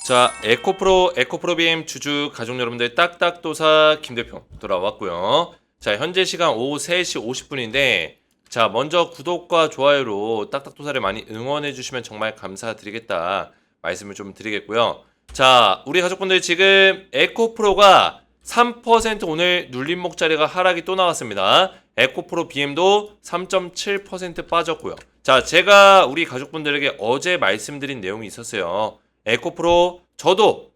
자, 에코프로 BM 주주 가족 여러분들 딱딱도사 김대표 돌아왔고요. 자, 현재 시간 오후 3시 50분인데 자, 먼저 구독과 좋아요로 딱딱도사를 많이 응원해 주시면 정말 감사드리겠다 말씀을 좀 드리겠고요. 자, 우리 가족분들 지금 에코프로가 3% 오늘 눌림목자리가 하락이 또 나왔습니다. 에코프로 BM도 3.7% 빠졌고요. 자, 제가 우리 가족분들에게 어제 말씀드린 내용이 있었어요. 에코프로 저도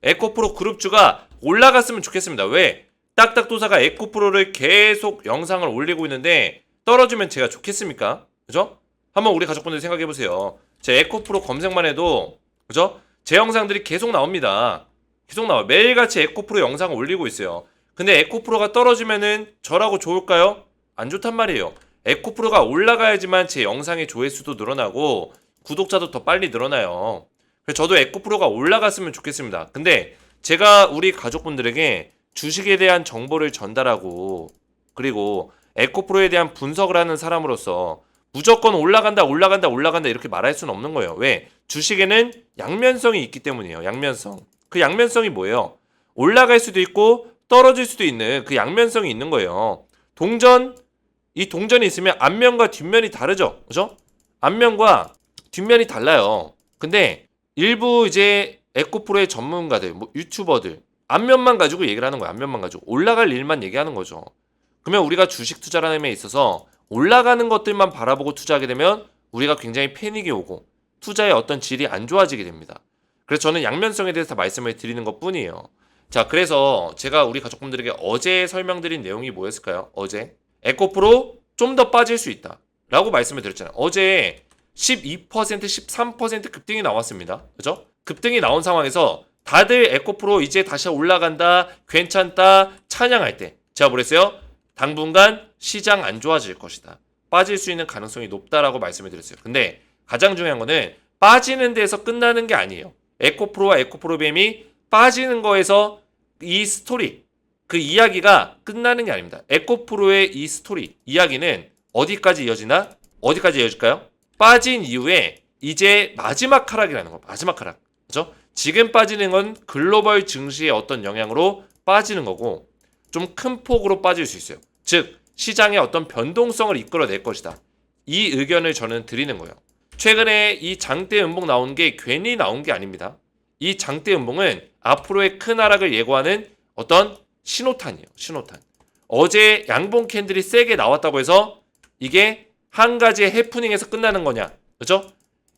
에코프로 그룹주가 올라갔으면 좋겠습니다. 왜? 딱딱도사가 에코프로를 계속 영상을 올리고 있는데 떨어지면 제가 좋겠습니까? 그죠? 한번 우리 가족분들 생각해 보세요. 제 에코프로 검색만 해도 그죠? 제 영상들이 계속 나옵니다. 계속 나와요. 매일같이 에코프로 영상을 올리고 있어요. 근데 에코프로가 떨어지면은 저라고 좋을까요? 안 좋단 말이에요. 에코프로가 올라가야지만 제 영상의 조회수도 늘어나고 구독자도 더 빨리 늘어나요. 그래서 저도 에코프로가 올라갔으면 좋겠습니다. 근데 제가 우리 가족분들에게 주식에 대한 정보를 전달하고 그리고 에코프로에 대한 분석을 하는 사람으로서 무조건 올라간다 이렇게 말할 수는 없는 거예요. 왜? 주식에는 양면성이 있기 때문이에요. 양면성. 그 양면성이 뭐예요? 올라갈 수도 있고 떨어질 수도 있는 그 양면성이 있는 거예요. 이 동전이 있으면 앞면과 뒷면이 다르죠. 그죠? 앞면과 뒷면이 달라요. 근데 일부 이제 에코프로의 전문가들, 뭐 유튜버들 앞면만 가지고 얘기를 하는 거야. 앞면만 가지고 올라갈 일만 얘기하는 거죠. 그러면 우리가 주식 투자라는 데 있어서 올라가는 것들만 바라보고 투자하게 되면 우리가 굉장히 패닉이 오고 투자의 어떤 질이 안 좋아지게 됩니다. 그래서 저는 양면성에 대해서 말씀을 드리는 것뿐이에요. 자, 그래서 제가 우리 가족분들에게 어제 설명드린 내용이 뭐였을까요? 어제 에코프로 좀 더 빠질 수 있다 라고 말씀을 드렸잖아요. 어제 12%, 13% 급등이 나왔습니다. 그죠? 급등이 나온 상황에서 다들 에코프로 이제 다시 올라간다, 괜찮다, 찬양할 때 제가 뭐랬어요? 당분간 시장 안 좋아질 것이다. 빠질 수 있는 가능성이 높다라고 말씀을 드렸어요. 근데 가장 중요한 거는 빠지는 데서 끝나는 게 아니에요. 에코프로와 에코프로 BM이 빠지는 거에서 이 스토리, 그 이야기가 끝나는 게 아닙니다. 에코프로의 이 스토리, 이야기는 어디까지 이어지나? 어디까지 이어질까요? 빠진 이후에 이제 마지막 하락이라는 거. 마지막 하락. 그죠? 지금 빠지는 건 글로벌 증시의 어떤 영향으로 빠지는 거고 좀 큰 폭으로 빠질 수 있어요. 즉 시장의 어떤 변동성을 이끌어낼 것이다. 이 의견을 저는 드리는 거예요. 최근에 이 장대 음봉 나온 게 괜히 나온 게 아닙니다. 이 장대 음봉은 앞으로의 큰 하락을 예고하는 어떤 신호탄이에요. 신호탄. 어제 양봉 캔들이 세게 나왔다고 해서 이게 한 가지의 해프닝에서 끝나는 거냐? 그죠?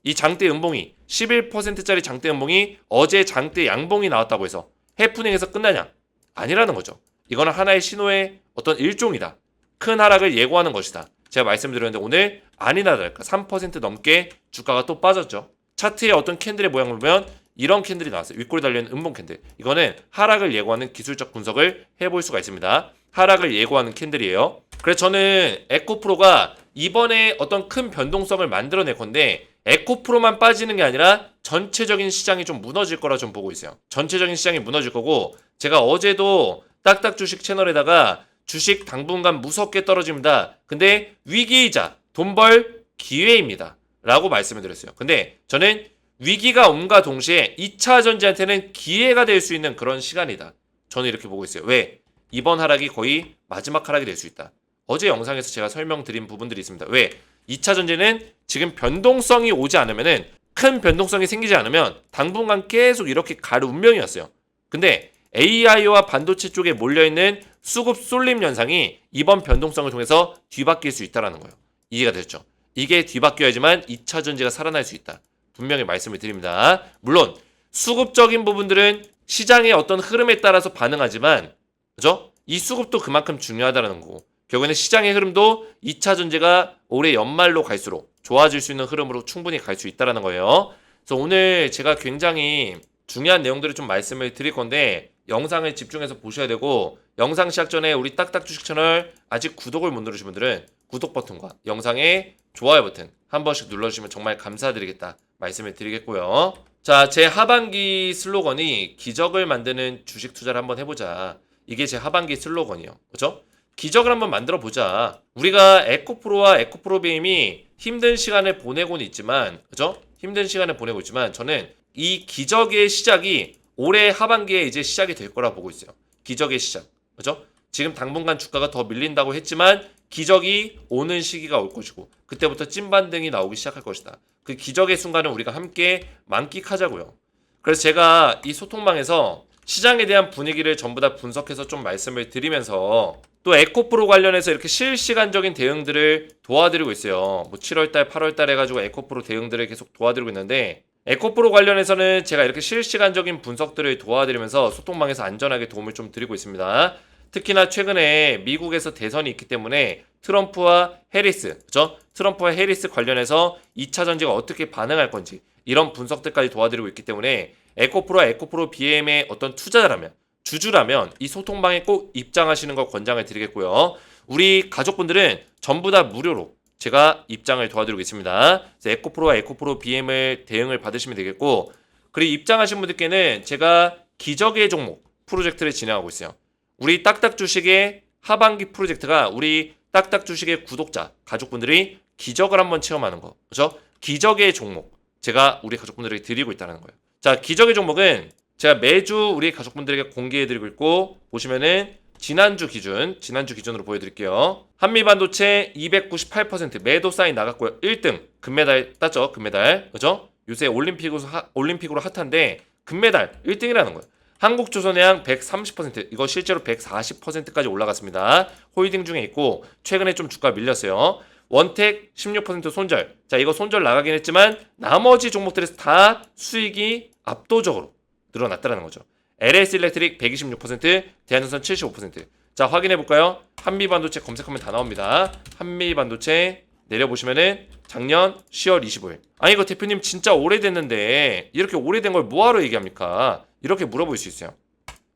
이 장대 음봉이 11%짜리 장대 음봉이 어제 장대 양봉이 나왔다고 해서 해프닝에서 끝나냐? 아니라는 거죠. 이거는 하나의 신호의 어떤 일종이다. 큰 하락을 예고하는 것이다. 제가 말씀드렸는데 오늘 아니나 다를까 3% 넘게 주가가 또 빠졌죠. 차트의 어떤 캔들의 모양을 보면 이런 캔들이 나왔어요. 윗골이 달려있는 음봉 캔들. 이거는 하락을 예고하는 기술적 분석을 해볼 수가 있습니다. 하락을 예고하는 캔들이에요. 그래서 저는 에코프로가 이번에 어떤 큰 변동성을 만들어낼 건데 에코프로만 빠지는 게 아니라 전체적인 시장이 좀 무너질 거라 좀 보고 있어요. 전체적인 시장이 무너질 거고 제가 어제도 딱딱 주식 채널에다가 주식 당분간 무섭게 떨어집니다. 근데 위기이자 돈 벌 기회입니다. 라고 말씀을 드렸어요. 근데 저는 위기가 온과 동시에 2차 전지한테는 기회가 될 수 있는 그런 시간이다. 저는 이렇게 보고 있어요. 왜? 이번 하락이 거의 마지막 하락이 될 수 있다. 어제 영상에서 제가 설명드린 부분들이 있습니다. 왜? 2차 전지는 지금 변동성이 오지 않으면은 큰 변동성이 생기지 않으면 당분간 계속 이렇게 갈 운명이었어요. 근데 AI와 반도체 쪽에 몰려있는 수급 쏠림 현상이 이번 변동성을 통해서 뒤바뀔 수 있다는 거예요. 이해가 됐죠? 이게 뒤바뀌어야지만 2차 전지가 살아날 수 있다. 분명히 말씀을 드립니다. 물론 수급적인 부분들은 시장의 어떤 흐름에 따라서 반응하지만 그죠? 이 수급도 그만큼 중요하다는 거고 결국에는 시장의 흐름도 2차 전지가 올해 연말로 갈수록 좋아질 수 있는 흐름으로 충분히 갈 수 있다는 거예요. 그래서 오늘 제가 굉장히 중요한 내용들을 좀 말씀을 드릴 건데 영상을 집중해서 보셔야 되고 영상 시작 전에 우리 딱딱 주식 채널 아직 구독을 못 누르신 분들은 구독 버튼과 영상에 좋아요 버튼 한 번씩 눌러주시면 정말 감사드리겠다 말씀을 드리겠고요. 자, 제 하반기 슬로건이 기적을 만드는 주식 투자를 한번 해보자. 이게 제 하반기 슬로건이에요. 그렇죠? 기적을 한번 만들어 보자. 우리가 에코프로와 에코프로 BM이 힘든 시간을 보내고는 있지만, 그죠? 힘든 시간을 보내고 있지만, 저는 이 기적의 시작이 올해 하반기에 이제 시작이 될 거라 보고 있어요. 기적의 시작. 그죠? 지금 당분간 주가가 더 밀린다고 했지만 기적이 오는 시기가 올 것이고 그때부터 찐반등이 나오기 시작할 것이다. 그 기적의 순간을 우리가 함께 만끽하자고요. 그래서 제가 이 소통방에서 시장에 대한 분위기를 전부 다 분석해서 좀 말씀을 드리면서 또 에코프로 관련해서 이렇게 실시간적인 대응들을 도와드리고 있어요. 뭐 7월달, 8월달 해가지고 에코프로 대응들을 계속 도와드리고 있는데 에코프로 관련해서는 제가 이렇게 실시간적인 분석들을 도와드리면서 소통방에서 안전하게 도움을 좀 드리고 있습니다. 특히나 최근에 미국에서 대선이 있기 때문에 트럼프와 해리스, 그죠? 트럼프와 해리스 관련해서 2차 전지가 어떻게 반응할 건지 이런 분석들까지 도와드리고 있기 때문에 에코프로와 에코프로 BM의 어떤 투자자라면 주주라면 이 소통방에 꼭 입장하시는 걸 권장을 드리겠고요. 우리 가족분들은 전부 다 무료로 제가 입장을 도와드리고 있습니다. 그래서 에코프로와 에코프로 BM을 대응을 받으시면 되겠고 그리고 입장하신 분들께는 제가 기적의 종목 프로젝트를 진행하고 있어요. 우리 딱딱 주식의 하반기 프로젝트가 우리 딱딱 주식의 구독자 가족분들이 기적을 한번 체험하는 거, 그렇죠? 기적의 종목 제가 우리 가족분들에게 드리고 있다는 거예요. 자, 기적의 종목은 제가 매주 우리 가족분들에게 공개해드리고 있고 보시면은 지난주 기준으로 보여드릴게요. 한미반도체 298% 매도 사인 나갔고요. 1등 금메달 땄죠. 금메달, 그죠? 요새 올림픽으로 핫한데 금메달 1등이라는 거예요. 한국조선해양 130% 이거 실제로 140%까지 올라갔습니다. 홀딩 중에 있고 최근에 좀 주가 밀렸어요. 원택 16% 손절. 자, 이거 손절 나가긴 했지만 나머지 종목들에서 다 수익이 압도적으로 늘어났다는 거죠. LS일렉트릭 126%, 대한전선 75%. 자, 확인해 볼까요? 한미반도체 검색하면 다 나옵니다. 한미반도체 내려보시면은 작년 10월 25일. 아니 이거 대표님 진짜 오래됐는데 이렇게 오래된 걸 뭐하러 얘기합니까? 이렇게 물어볼 수 있어요.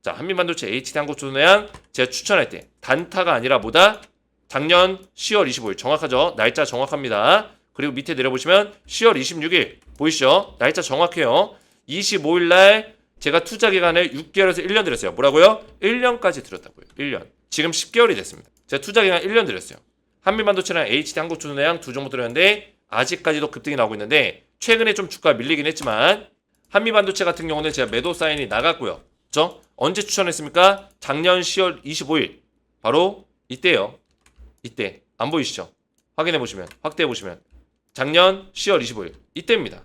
자, 한미반도체 HD 한국조선해양 제가 추천할 때 단타가 아니라 뭐다? 작년 10월 25일 정확하죠? 날짜 정확합니다. 그리고 밑에 내려보시면 10월 26일 보이시죠? 날짜 정확해요. 25일 날 제가 투자 기간을 6개월에서 1년 드렸어요. 뭐라고요? 1년까지 드렸다고요. 1년. 지금 10개월이 됐습니다. 제가 투자 기간 1년 드렸어요. 한미반도체랑 HD 한국조선해양 두 종목 드렸는데 아직까지도 급등이 나오고 있는데 최근에 좀 주가 밀리긴 했지만 한미반도체 같은 경우는 제가 매도 사인이 나갔고요. 그렇죠? 언제 추천했습니까? 작년 10월 25일. 바로 이때요. 이때. 안 보이시죠? 확인해 보시면, 확대해 보시면 작년 10월 25일. 이때입니다.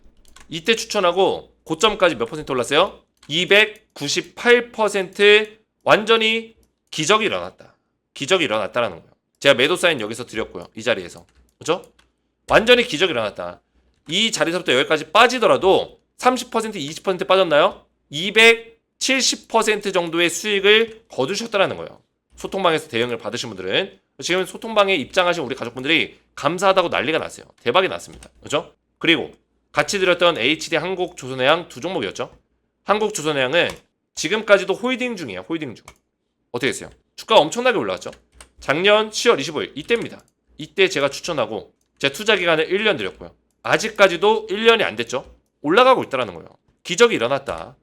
이때 추천하고 고점까지 몇 퍼센트 올랐어요? 298% 완전히 기적이 일어났다. 기적이 일어났다라는 거예요. 제가 매도 사인 여기서 드렸고요. 이 자리에서. 그죠? 완전히 기적이 일어났다. 이 자리에서부터 여기까지 빠지더라도 30% 20% 빠졌나요? 270% 정도의 수익을 거두셨다라는 거예요. 소통방에서 대응을 받으신 분들은 지금 소통방에 입장하신 우리 가족분들이 감사하다고 난리가 났어요. 대박이 났습니다. 그죠? 그리고 같이 드렸던 HD 한국조선해양 두 종목이었죠. 한국조선해양은 지금까지도 홀딩 중이에요. 홀딩 중. 어떻게 됐어요? 주가가 엄청나게 올라갔죠. 작년 10월 25일 이때입니다. 이때 제가 추천하고 제 투자 기간을 1년 드렸고요. 아직까지도 1년이 안 됐죠. 올라가고 있다는 거예요. 기적이 일어났다.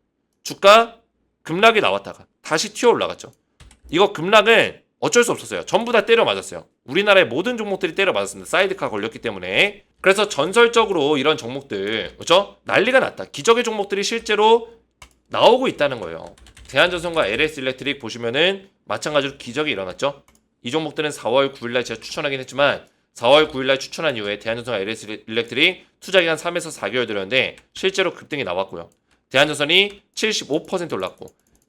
주가 급락이 나왔다가 다시 튀어 올라갔죠. 이거 급락은 어쩔 수 없었어요. 전부 다 때려 맞았어요. 우리나라의 모든 종목들이 때려 맞았습니다. 사이드카 걸렸기 때문에. 그래서 전설적으로 이런 종목들, 그렇죠? 난리가 났다. 기적의 종목들이 실제로 나오고 있다는 거예요. 대한전선과 LS일렉트릭 보시면은 마찬가지로 기적이 일어났죠. 이 종목들은 4월 9일날 제가 추천하긴 했지만 4월 9일날 추천한 이후에 대한전선과 LS일렉트릭 투자기간 3에서 4개월 들었는데 실제로 급등이 나왔고요. 대한전선이 75% 올랐고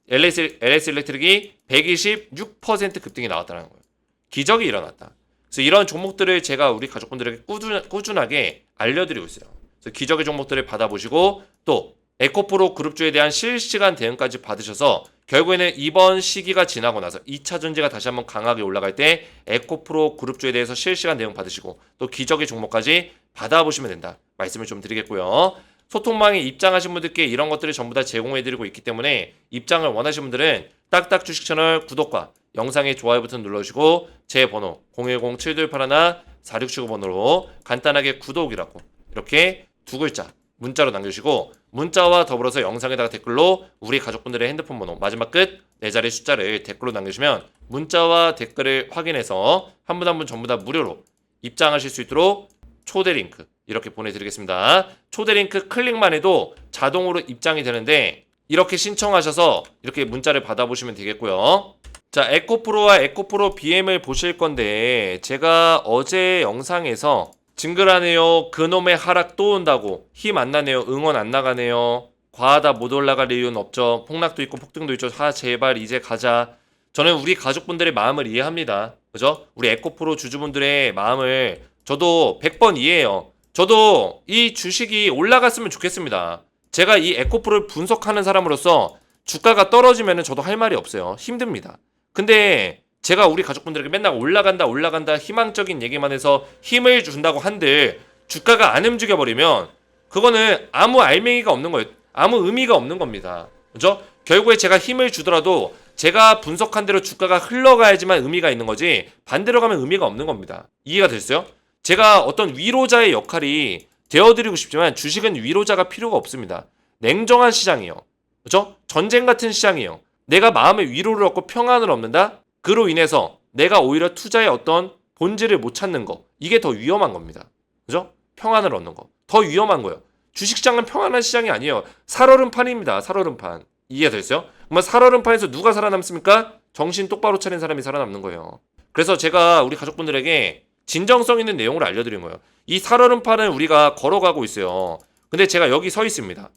LS일렉트릭이 126% 급등이 나왔다는 거예요. 기적이 일어났다. 그래서 이런 종목들을 제가 우리 가족분들에게 꾸준하게 알려드리고 있어요. 그래서 기적의 종목들을 받아보시고 또 에코프로 그룹주에 대한 실시간 대응까지 받으셔서 결국에는 이번 시기가 지나고 나서 2차 전지가 다시 한번 강하게 올라갈 때 에코프로 그룹주에 대해서 실시간 대응 받으시고 또 기적의 종목까지 받아보시면 된다. 말씀을 좀 드리겠고요. 소통망에 입장하신 분들께 이런 것들을 전부 다 제공해드리고 있기 때문에 입장을 원하시는 분들은 딱딱 주식 채널 구독과 영상의 좋아요 버튼 눌러주시고 제 번호 010-7281-4675 번호로 간단하게 구독이라고 이렇게 두 글자 문자로 남겨주시고 문자와 더불어서 영상에다가 댓글로 우리 가족분들의 핸드폰 번호 마지막 끝 4자리 숫자를 댓글로 남겨주시면 문자와 댓글을 확인해서 한 분 한 분 전부 다 무료로 입장하실 수 있도록 초대 링크 이렇게 보내드리겠습니다. 초대 링크 클릭만 해도 자동으로 입장이 되는데 이렇게 신청하셔서 이렇게 문자를 받아보시면 되겠고요. 자, 에코프로와 에코프로 BM을 보실 건데 제가 어제 영상에서 징글하네요. 그놈의 하락 또 온다고. 힘 안 나네요. 응원 안 나가네요. 과하다 못 올라갈 이유는 없죠. 폭락도 있고 폭등도 있죠. 제발 이제 가자. 저는 우리 가족분들의 마음을 이해합니다. 그죠? 우리 에코프로 주주분들의 마음을 저도 100번 이해해요. 저도 이 주식이 올라갔으면 좋겠습니다. 제가 이 에코프로를 분석하는 사람으로서 주가가 떨어지면 저도 할 말이 없어요. 힘듭니다. 근데 제가 우리 가족분들에게 맨날 올라간다 희망적인 얘기만 해서 힘을 준다고 한들 주가가 안 움직여버리면 그거는 아무 알맹이가 없는 거예요. 아무 의미가 없는 겁니다. 그죠? 결국에 제가 힘을 주더라도 제가 분석한 대로 주가가 흘러가야지만 의미가 있는 거지 반대로 가면 의미가 없는 겁니다. 이해가 됐어요? 제가 어떤 위로자의 역할이 되어드리고 싶지만 주식은 위로자가 필요가 없습니다. 냉정한 시장이에요. 그죠? 전쟁 같은 시장이에요. 내가 마음의 위로를 얻고 평안을 얻는다? 그로 인해서 내가 오히려 투자의 어떤 본질을 못 찾는 거. 이게 더 위험한 겁니다. 그죠? 평안을 얻는 거. 더 위험한 거예요. 주식시장은 평안한 시장이 아니에요. 살얼음판입니다. 살얼음판. 이해가 됐어요? 그러면 살얼음판에서 누가 살아남습니까? 정신 똑바로 차린 사람이 살아남는 거예요. 그래서 제가 우리 가족분들에게 진정성 있는 내용을 알려드린 거예요. 이 살얼음판을 우리가 걸어가고 있어요. 근데 제가 여기 서 있습니다.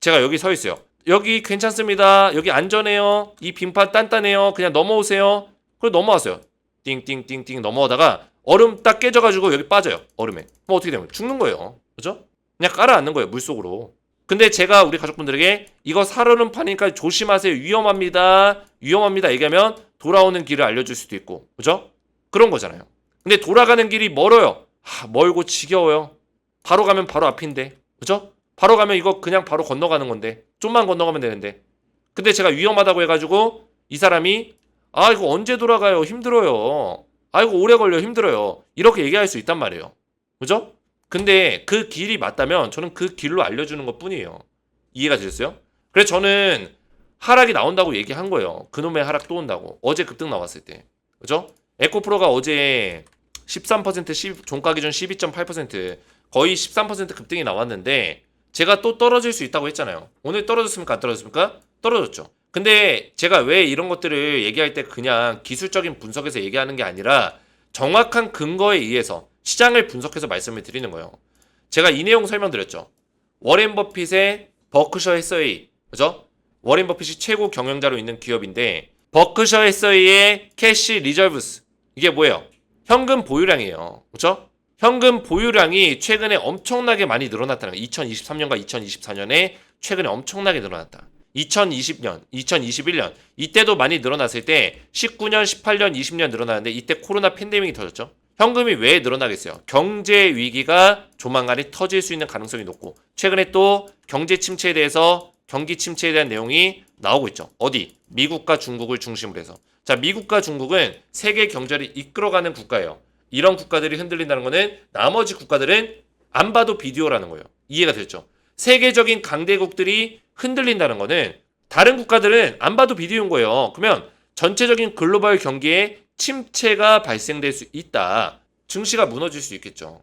제가 여기 서 있어요. 여기 괜찮습니다. 여기 안전해요. 이 빙판 단단해요. 그냥 넘어오세요. 그리고 넘어왔어요. 띵띵띵띵 넘어오다가 얼음 딱 깨져가지고 여기 빠져요. 얼음에. 뭐 어떻게 되면 죽는 거예요. 그죠? 그냥 깔아앉는 거예요. 물속으로. 근데 제가 우리 가족분들에게 이거 살얼음판이니까 조심하세요. 위험합니다. 위험합니다. 얘기하면 돌아오는 길을 알려줄 수도 있고. 그죠? 그런 거잖아요. 근데 돌아가는 길이 멀어요. 멀고 지겨워요. 바로 가면 바로 앞인데. 그죠? 바로 가면 이거 그냥 바로 건너가는 건데. 좀만 건너가면 되는데. 근데 제가 위험하다고 해가지고 이 사람이 이거 언제 돌아가요? 힘들어요. 이거 오래 걸려. 힘들어요. 이렇게 얘기할 수 있단 말이에요. 그죠? 근데 그 길이 맞다면 저는 그 길로 알려주는 것 뿐이에요. 이해가 되셨어요? 그래서 저는 하락이 나온다고 얘기한 거예요. 그놈의 하락 또 온다고. 어제 급등 나왔을 때. 그죠? 에코프로가 어제 13% 종가 기준 12.8% 거의 13% 급등이 나왔는데 제가 또 떨어질 수 있다고 했잖아요. 오늘 떨어졌습니까? 안 떨어졌습니까? 떨어졌죠. 근데 제가 왜 이런 것들을 얘기할 때 그냥 기술적인 분석에서 얘기하는 게 아니라 정확한 근거에 의해서 시장을 분석해서 말씀을 드리는 거예요. 제가 이 내용 설명드렸죠. 워렌 버핏의 버크셔 해서웨이, 그죠? 워렌 버핏이 최고 경영자로 있는 기업인데 버크셔 해서웨이의 캐시 리저브스 이게 뭐예요? 현금 보유량이에요. 그죠? 현금 보유량이 최근에 엄청나게 많이 늘어났다는 거예요. 2023년과 2024년에 최근에 엄청나게 늘어났다. 2020년, 2021년 이때도 많이 늘어났을 때 19년, 18년, 20년 늘어나는데 이때 코로나 팬데믹이 터졌죠. 현금이 왜 늘어나겠어요? 경제 위기가 조만간에 터질 수 있는 가능성이 높고 최근에 또 경제 침체에 대해서 경기 침체에 대한 내용이 나오고 있죠. 어디? 미국과 중국을 중심으로 해서. 자, 미국과 중국은 세계 경제를 이끌어가는 국가예요. 이런 국가들이 흔들린다는 거는 나머지 국가들은 안 봐도 비디오라는 거예요. 이해가 됐죠? 세계적인 강대국들이 흔들린다는 거는 다른 국가들은 안 봐도 비디오인 거예요. 그러면 전체적인 글로벌 경기에 침체가 발생될 수 있다. 증시가 무너질 수 있겠죠.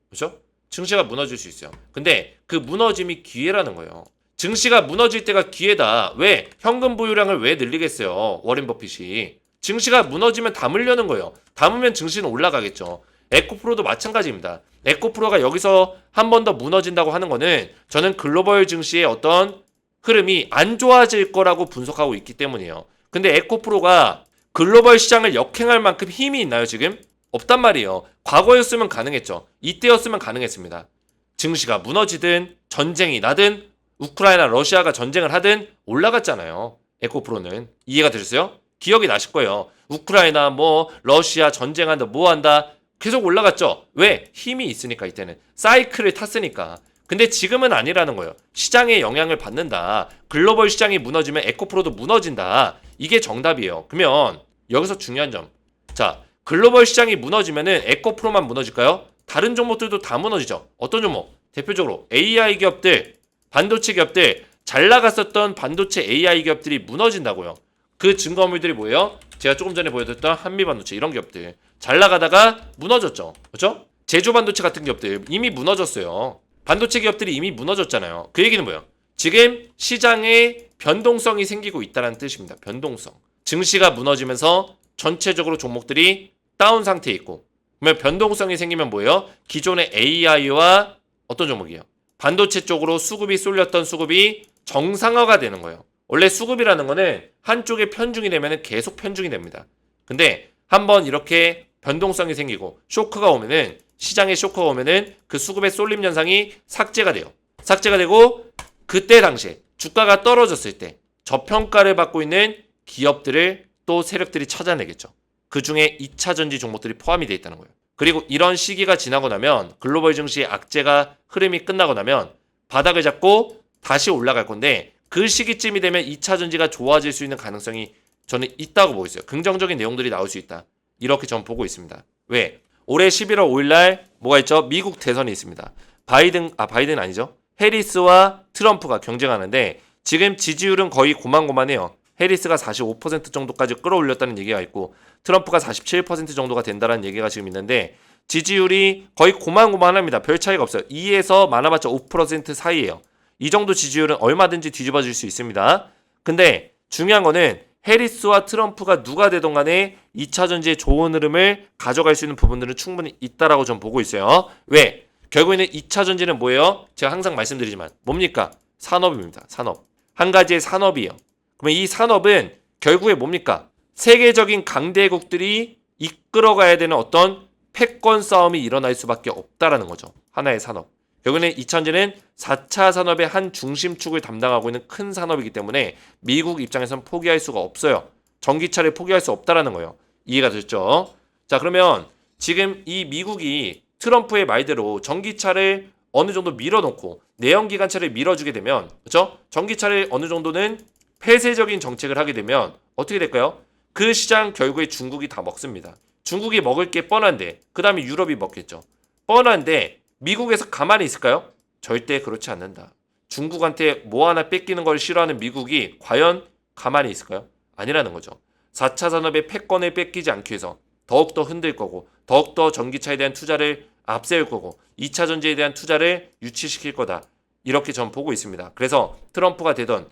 그렇죠? 증시가 무너질 수 있어요. 근데 그 무너짐이 기회라는 거예요. 증시가 무너질 때가 기회다. 왜? 현금 보유량을 왜 늘리겠어요? 워렌 버핏이. 증시가 무너지면 담으려는 거예요. 담으면 증시는 올라가겠죠. 에코프로도 마찬가지입니다. 에코프로가 여기서 한 번 더 무너진다고 하는 거는 저는 글로벌 증시의 어떤 흐름이 안 좋아질 거라고 분석하고 있기 때문이에요. 근데 에코프로가 글로벌 시장을 역행할 만큼 힘이 있나요, 지금? 없단 말이에요. 과거였으면 가능했죠. 이때였으면 가능했습니다. 증시가 무너지든 전쟁이 나든 우크라이나 러시아가 전쟁을 하든 올라갔잖아요. 에코프로는. 이해가 되셨어요? 기억이 나실 거예요. 우크라이나 러시아 전쟁한다 뭐한다 계속 올라갔죠. 왜? 힘이 있으니까 이때는. 사이클을 탔으니까. 근데 지금은 아니라는 거예요. 시장의 영향을 받는다. 글로벌 시장이 무너지면 에코프로도 무너진다. 이게 정답이에요. 그러면 여기서 중요한 점. 자, 글로벌 시장이 무너지면은 에코프로만 무너질까요? 다른 종목들도 다 무너지죠. 어떤 종목? 대표적으로 AI 기업들, 반도체 기업들, 잘 나갔었던 반도체 AI 기업들이 무너진다고요. 그 증거물들이 뭐예요? 제가 조금 전에 보여드렸던 한미반도체 이런 기업들. 잘 나가다가 무너졌죠. 그렇죠? 제조 반도체 같은 기업들 이미 무너졌어요. 반도체 기업들이 이미 무너졌잖아요. 그 얘기는 뭐예요? 지금 시장에 변동성이 생기고 있다는 뜻입니다. 변동성. 증시가 무너지면서 전체적으로 종목들이 다운 상태에 있고, 그러면 변동성이 생기면 뭐예요? 기존의 AI와 어떤 종목이에요? 반도체 쪽으로 수급이 쏠렸던 수급이 정상화가 되는 거예요. 원래 수급이라는 거는 한쪽에 편중이 되면 계속 편중이 됩니다. 근데 한번 이렇게 변동성이 생기고 쇼크가 오면은, 시장에 쇼크가 오면은 그 수급의 쏠림 현상이 삭제가 돼요. 삭제가 되고 그때 당시에 주가가 떨어졌을 때 저평가를 받고 있는 기업들을 또 세력들이 찾아내겠죠. 그 중에 2차 전지 종목들이 포함이 되어 있다는 거예요. 그리고 이런 시기가 지나고 나면, 글로벌 증시의 악재가 흐름이 끝나고 나면 바닥을 잡고 다시 올라갈 건데, 그 시기쯤이 되면 2차 전지가 좋아질 수 있는 가능성이 저는 있다고 보고 있어요. 긍정적인 내용들이 나올 수 있다. 이렇게 저는 보고 있습니다. 왜? 올해 11월 5일 날 뭐가 있죠? 미국 대선이 있습니다. 바이든 아니죠? 해리스와 트럼프가 경쟁하는데 지금 지지율은 거의 고만고만해요. 해리스가 45% 정도까지 끌어올렸다는 얘기가 있고 트럼프가 47% 정도가 된다는 얘기가 지금 있는데, 지지율이 거의 고만고만합니다. 별 차이가 없어요. 2에서 많아봤자 5% 사이예요. 이 정도 지지율은 얼마든지 뒤집어질 수 있습니다. 근데 중요한 거는 해리스와 트럼프가 누가 되던 간에 2차 전지의 좋은 흐름을 가져갈 수 있는 부분들은 충분히 있다라고 전 보고 있어요. 왜? 결국에는 2차 전지는 뭐예요? 제가 항상 말씀드리지만 뭡니까? 산업입니다. 산업. 한 가지의 산업이에요. 그러면 이 산업은 결국에 뭡니까? 세계적인 강대국들이 이끌어가야 되는 어떤 패권 싸움이 일어날 수밖에 없다라는 거죠. 하나의 산업. 결국에는 2차전지는 4차 산업의 한 중심축을 담당하고 있는 큰 산업이기 때문에 미국 입장에서는 포기할 수가 없어요. 전기차를 포기할 수 없다라는 거예요. 이해가 됐죠? 자, 그러면 지금 이 미국이 트럼프의 말대로 전기차를 어느 정도 밀어놓고 내연기관차를 밀어주게 되면, 그렇죠? 전기차를 어느 정도는 폐쇄적인 정책을 하게 되면 어떻게 될까요? 그 시장 결국에 중국이 다 먹습니다. 중국이 먹을 게 뻔한데, 그 다음에 유럽이 먹겠죠. 뻔한데 미국에서 가만히 있을까요? 절대 그렇지 않는다. 중국한테 뭐 하나 뺏기는 걸 싫어하는 미국이 과연 가만히 있을까요? 아니라는 거죠. 4차 산업의 패권을 뺏기지 않기 위해서 더욱더 흔들 거고, 더욱더 전기차에 대한 투자를 앞세울 거고, 2차 전지에 대한 투자를 유치시킬 거다. 이렇게 전 보고 있습니다. 그래서 트럼프가 되던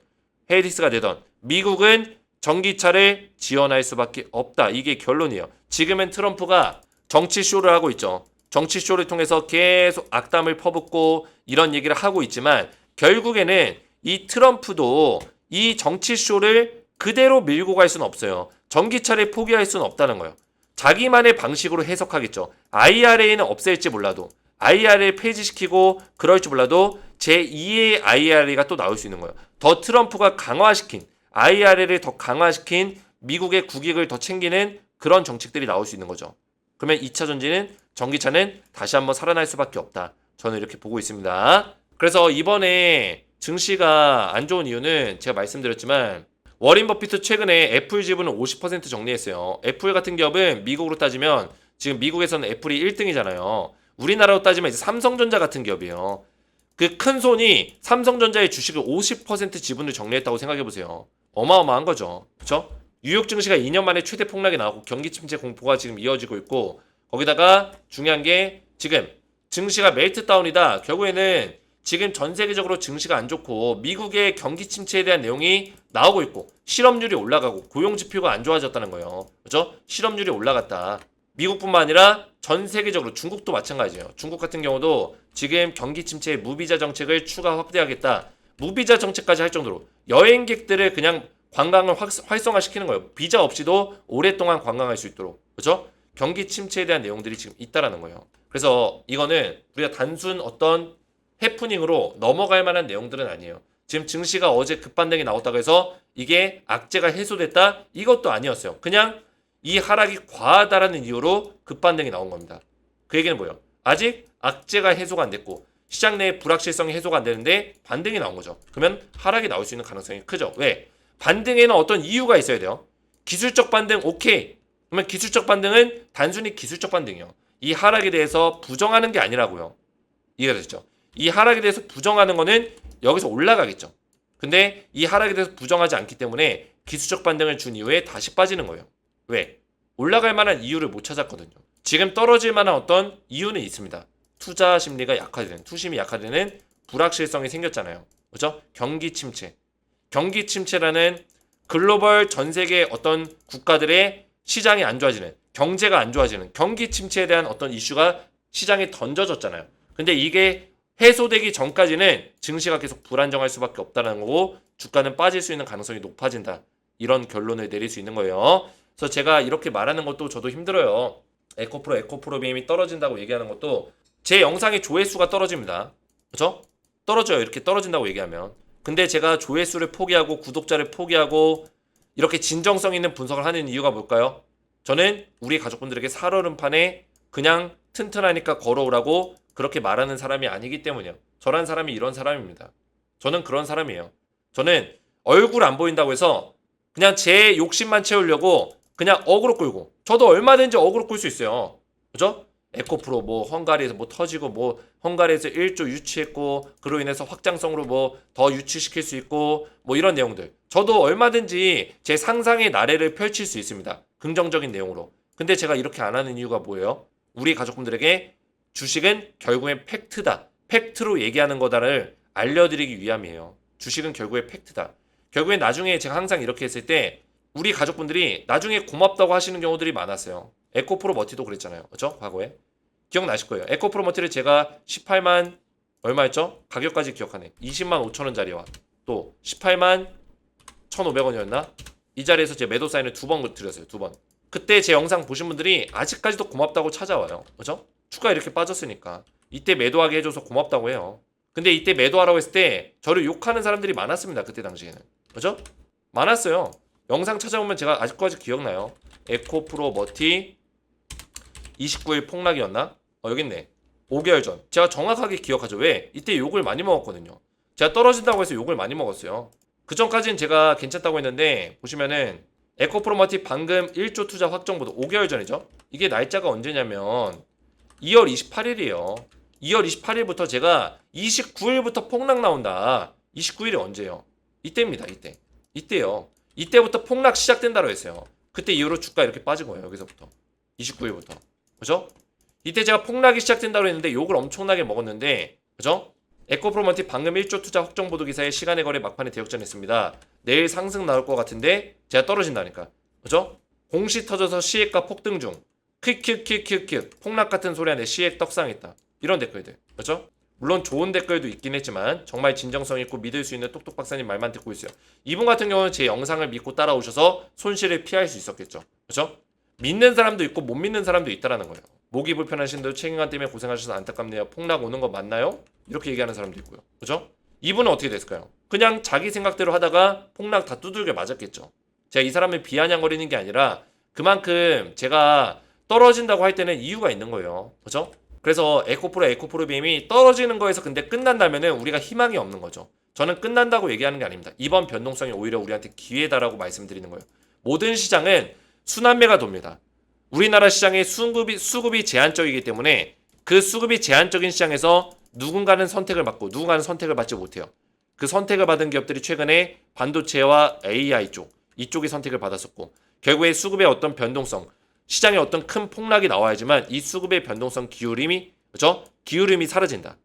해리스가 되던 미국은 전기차를 지원할 수밖에 없다. 이게 결론이에요. 지금은 트럼프가 정치쇼를 하고 있죠. 정치쇼를 통해서 계속 악담을 퍼붓고 이런 얘기를 하고 있지만, 결국에는 이 트럼프도 이 정치쇼를 그대로 밀고 갈 수는 없어요. 전기차를 포기할 수는 없다는 거예요. 자기만의 방식으로 해석하겠죠. IRA는 없앨지 몰라도, IRA 폐지시키고 그럴지 몰라도 제2의 IRA가 또 나올 수 있는 거예요. 더 트럼프가 강화시킨, IRA를 더 강화시킨 미국의 국익을 더 챙기는 그런 정책들이 나올 수 있는 거죠. 그러면 2차 전지는, 전기차는 다시 한번 살아날 수밖에 없다. 저는 이렇게 보고 있습니다. 그래서 이번에 증시가 안 좋은 이유는 제가 말씀드렸지만, 워린 버핏도 최근에 애플 지분을 50% 정리했어요. 애플 같은 기업은 미국으로 따지면 지금 미국에서는 애플이 1등이잖아요. 우리나라로 따지면 이제 삼성전자 같은 기업이에요. 그 큰 손이 삼성전자의 주식을 50% 지분을 정리했다고 생각해 보세요. 어마어마한 거죠. 그렇죠? 뉴욕 증시가 2년 만에 최대 폭락이 나오고 경기 침체 공포가 지금 이어지고 있고, 거기다가 중요한 게 지금 증시가 멜트다운이다. 결국에는 지금 전 세계적으로 증시가 안 좋고 미국의 경기 침체에 대한 내용이 나오고 있고, 실업률이 올라가고 고용 지표가 안 좋아졌다는 거예요. 그렇죠? 실업률이 올라갔다. 미국뿐만 아니라 전 세계적으로 중국도 마찬가지예요. 중국 같은 경우도 지금 경기 침체에 무비자 정책을 추가 확대하겠다. 무비자 정책까지 할 정도로 여행객들을 그냥 관광을 활성화시키는 거예요. 비자 없이도 오랫동안 관광할 수 있도록. 그렇죠? 경기 침체에 대한 내용들이 지금 있다라는 거예요. 그래서 이거는 우리가 단순 어떤 해프닝으로 넘어갈 만한 내용들은 아니에요. 지금 증시가 어제 급반등이 나왔다고 해서 이게 악재가 해소됐다? 이것도 아니었어요. 그냥 이 하락이 과하다라는 이유로 급반등이 나온 겁니다. 그 얘기는 뭐예요? 아직 악재가 해소가 안 됐고 시장 내의 불확실성이 해소가 안 되는데 반등이 나온 거죠. 그러면 하락이 나올 수 있는 가능성이 크죠. 왜? 반등에는 어떤 이유가 있어야 돼요. 기술적 반등 오케이. 그러면 기술적 반등은 단순히 기술적 반등이에요. 이 하락에 대해서 부정하는 게 아니라고요. 이해가 되시죠? 이 하락에 대해서 부정하는 거는 여기서 올라가겠죠. 근데 이 하락에 대해서 부정하지 않기 때문에 기술적 반등을 준 이후에 다시 빠지는 거예요. 왜? 올라갈 만한 이유를 못 찾았거든요. 지금 떨어질 만한 어떤 이유는 있습니다. 투자 심리가 약화되는, 투심이 약화되는 불확실성이 생겼잖아요. 그죠? 경기 침체. 경기 침체라는 글로벌 전 세계 어떤 국가들의 시장이 안 좋아지는, 경제가 안 좋아지는 경기 침체에 대한 어떤 이슈가 시장에 던져졌잖아요. 근데 이게 해소되기 전까지는 증시가 계속 불안정할 수밖에 없다는 거고 주가는 빠질 수 있는 가능성이 높아진다. 이런 결론을 내릴 수 있는 거예요. 그래서 제가 이렇게 말하는 것도 저도 힘들어요. 에코프로비엠이 떨어진다고 얘기하는 것도 제 영상의 조회수가 떨어집니다. 그죠? 떨어져요. 이렇게 떨어진다고 얘기하면. 근데 제가 조회수를 포기하고 구독자를 포기하고 이렇게 진정성 있는 분석을 하는 이유가 뭘까요? 저는 우리 가족분들에게 살얼음판에 그냥 튼튼하니까 걸어오라고 그렇게 말하는 사람이 아니기 때문이에요. 저란 사람이 이런 사람입니다. 저는 그런 사람이에요. 저는 얼굴 안 보인다고 해서 그냥 제 욕심만 채우려고 그냥 어그로 끌고, 저도 얼마든지 어그로 끌 수 있어요. 그죠? 에코프로 뭐 헝가리에서 뭐 터지고 뭐 헝가리에서 1조 유치했고 그로 인해서 확장성으로 뭐 더 유치시킬 수 있고 뭐 이런 내용들, 저도 얼마든지 제 상상의 나래를 펼칠 수 있습니다. 긍정적인 내용으로. 근데 제가 이렇게 안 하는 이유가 뭐예요? 우리 가족분들에게 주식은 결국엔 팩트다, 팩트로 얘기하는 거다를 알려드리기 위함이에요. 주식은 결국에 팩트다. 결국엔 나중에 제가 항상 이렇게 했을 때 우리 가족분들이 나중에 고맙다고 하시는 경우들이 많았어요. 에코프로 머티도 그랬잖아요. 그죠? 과거에. 기억나실 거예요. 에코프로 머티를 제가 18만 얼마였죠? 가격까지 기억하네. 20만 5천 원짜리와 또 18만 1,500원이었나? 이 자리에서 제 매도 사인을 2번 드렸어요. 2번. 그때 제 영상 보신 분들이 아직까지도 고맙다고 찾아와요. 그죠? 주가 이렇게 빠졌으니까. 이때 매도하게 해줘서 고맙다고 해요. 근데 이때 매도하라고 했을 때 저를 욕하는 사람들이 많았습니다. 그때 당시에는. 그죠? 많았어요. 영상 찾아보면 제가 아직까지 기억나요. 에코프로 머티 29일 폭락이었나? 여기 있네. 5개월 전. 제가 정확하게 기억하죠. 왜? 이때 욕을 많이 먹었거든요. 제가 떨어진다고 해서 욕을 많이 먹었어요. 그 전까지는 제가 괜찮다고 했는데 보시면은 에코프로 머티 방금 1조 투자 확정보도 5개월 전이죠. 이게 날짜가 언제냐면 2월 28일이에요. 2월 28일부터 제가 29일부터 폭락 나온다. 29일이 언제예요? 이때입니다. 이때요. 이때부터 폭락 시작된다고 했어요. 그때 이후로 주가 이렇게 빠진 거예요. 여기서부터. 29일부터. 그죠? 이때 제가 폭락이 시작된다고 했는데 욕을 엄청나게 먹었는데, 그죠? 에코프로먼티 방금 1조 투자 확정 보도 기사에 시간의 거래 막판에 대역전했습니다. 내일 상승 나올 것 같은데 제가 떨어진다니까. 그죠? 공시 터져서 시액가 폭등 중. 퀵 폭락 같은 소리 안에 시액 떡상했다. 이런 댓글들. 그죠? 물론 좋은 댓글도 있긴 했지만 정말 진정성 있고 믿을 수 있는 똑똑 박사님 말만 듣고 있어요. 이분 같은 경우는 제 영상을 믿고 따라오셔서 손실을 피할 수 있었겠죠. 그죠? 믿는 사람도 있고 못 믿는 사람도 있다라는 거예요. 목이 불편하신 분 책임감 때문에 고생하셔서 안타깝네요. 폭락 오는 거 맞나요? 이렇게 얘기하는 사람도 있고요. 그죠? 이분은 어떻게 됐을까요? 그냥 자기 생각대로 하다가 폭락 다 두들겨 맞았겠죠. 제가 이 사람을 비아냥거리는 게 아니라 그만큼 제가 떨어진다고 할 때는 이유가 있는 거예요. 그죠? 그래서 에코프로비엠이 떨어지는 거에서 근데 끝난다면은 우리가 희망이 없는 거죠. 저는 끝난다고 얘기하는 게 아닙니다. 이번 변동성이 오히려 우리한테 기회다라고 말씀드리는 거예요. 모든 시장은 순환매가 돕니다. 우리나라 시장의 수급이 제한적이기 때문에 그 수급이 제한적인 시장에서 누군가는 선택을 받고 누군가는 선택을 받지 못해요. 그 선택을 받은 기업들이 최근에 반도체와 AI 이쪽이 선택을 받았었고 결국에 수급의 어떤 변동성, 시장에 어떤 큰 폭락이 나와야지만 이 수급의 변동성 기울임이 사라진다.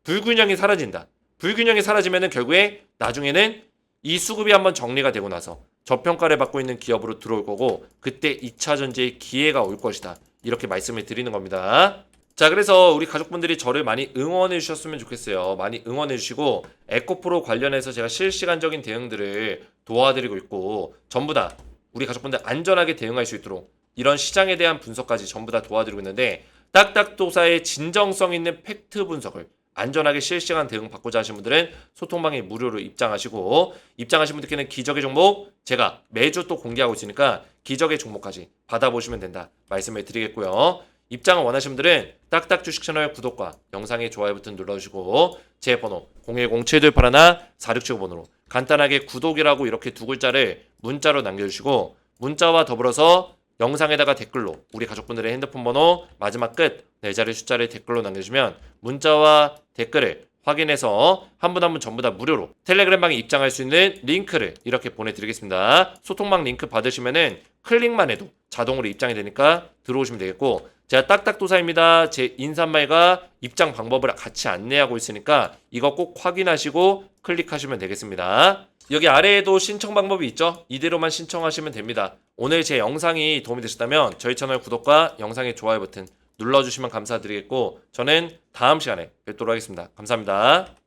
불균형이 사라진다. 불균형이 사라지면은 결국에 나중에는 이 수급이 한번 정리가 되고 나서 저평가를 받고 있는 기업으로 들어올 거고 그때 2차 전지의 기회가 올 것이다. 이렇게 말씀을 드리는 겁니다. 자, 그래서 우리 가족분들이 저를 많이 응원해 주셨으면 좋겠어요. 많이 응원해 주시고 에코프로 관련해서 제가 실시간적인 대응들을 도와드리고 있고 전부 다 우리 가족분들 안전하게 대응할 수 있도록 이런 시장에 대한 분석까지 전부 다 도와드리고 있는데 딱딱도사의 진정성 있는 팩트 분석을 안전하게 실시간 대응 받고자 하시는 분들은 소통방에 무료로 입장하신 분들께는 기적의 종목 제가 매주 또 공개하고 있으니까 기적의 종목까지 받아보시면 된다 말씀을 드리겠고요. 입장을 원하시는 분들은 딱딱 주식 채널 구독과 영상의 좋아요 버튼 눌러주시고 제 번호 010-7281-4675번으로 간단하게 구독이라고 이렇게 두 글자를 문자로 남겨주시고 문자와 더불어서 영상에다가 댓글로 우리 가족분들의 핸드폰 번호 마지막 끝 4자리 숫자를 댓글로 남겨주시면 문자와 댓글을 확인해서 한 분 한 분 전부 다 무료로 텔레그램방에 입장할 수 있는 링크를 이렇게 보내드리겠습니다. 소통방 링크 받으시면은 클릭만 해도 자동으로 입장이 되니까 들어오시면 되겠고, 제가 딱딱도사입니다. 제 인사말과 입장 방법을 같이 안내하고 있으니까 이거 꼭 확인하시고 클릭하시면 되겠습니다. 여기 아래에도 신청 방법이 있죠? 이대로만 신청하시면 됩니다. 오늘 제 영상이 도움이 되셨다면 저희 채널 구독과 영상의 좋아요 버튼 눌러주시면 감사드리겠고, 저는 다음 시간에 뵙도록 하겠습니다. 감사합니다.